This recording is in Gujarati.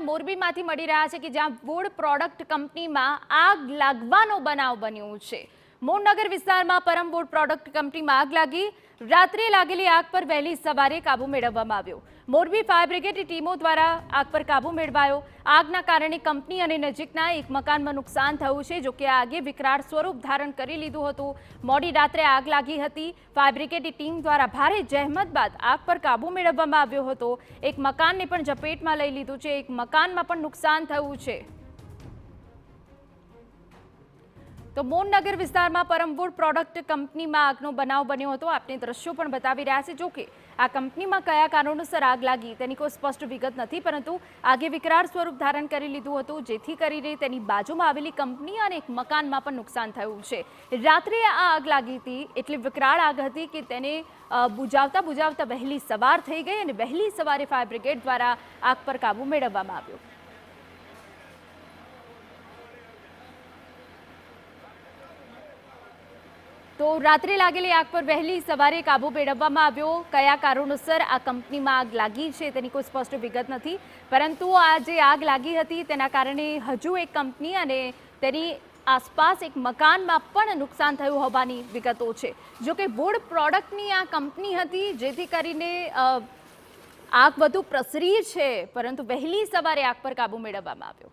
મોરબીમાંથી મળી રહ્યા છે કે જ્યાં વુડ પ્રોડક્ટ કંપનીમાં આગ લાગવાનો બનાવ બન્યો છે। મોરનગર વિસ્તારમાં પરમ વુડ પ્રોડક્ટ કંપનીમાં આગ લાગી। રાત્રે લાગેલી આગ પર વહેલી સવારે કાબુ મેળવવામાં આવ્યો। મોરબી ફાયર બ્રિગેડની ટીમો દ્વારા આગ પર કાબુ મેળવાયો। આગના કારણે કંપની અને નજીકના એક મકાનમાં નુકસાન થયું છે, જો કે આગે વિકરાળ સ્વરૂપ ધારણ કરી લીધું હતું। મોડી રાત્રે આગ લાગી હતી। ફાયર બ્રિગેડની ટીમ દ્વારા ભારે જહેમત બાદ આગ પર કાબુ મેળવવામાં આવ્યો હતો। એક મકાનને પણ ઝપેટમાં લઈ લીધું છે। એક મકાનમાં પણ નુકસાન થયું છે। તો મોરનગર વિસ્તારમાં પરમ વુડ પ્રોડક્ટ કંપનીમાં આગનો બનાવ બન્યો હતો। આપને દ્રશ્યો પણ બતાવી રહ્યા છે। જો કે આ કંપનીમાં કયા કારણોસર આગ લાગી તેની કોઈ સ્પષ્ટ વિગત નથી, પરંતુ આગે વિકરાળ સ્વરૂપ ધારણ કરી લીધું હતું, જેથી કરીને તેની બાજુમાં આવેલી કંપની અને એક મકાનમાં પણ નુકસાન થયું છે। રાત્રે આ આગ લાગી હતી એટલી વિકરાળ આગ હતી કે તેને બુજાવતા વહેલી સવાર થઈ ગઈ અને વહેલી સવારે ફાયર બ્રિગેડ દ્વારા આગ પર કાબુ મેળવવામાં આવ્યો। તો રાત્રે લાગેલી આગ પર વહેલી સવારે કાબુ મેળવવામાં આવ્યો। કયા કારણોસર આ કંપનીમાં આગ લાગી છે તેની કોઈ સ્પષ્ટ વિગત નથી, પરંતુ આ જે આગ લાગી હતી તેના કારણે હજુ એક કંપની અને તેની આસપાસ એક મકાનમાં પણ નુકસાન થયું હોવાની વિગતો છે। જો કે વુડ પ્રોડક્ટની આ કંપની હતી, જેથી કરીને આગ વધુ પ્રસરી છે, પરંતુ વહેલી સવારે આગ પર કાબુ મેળવવામાં આવ્યો।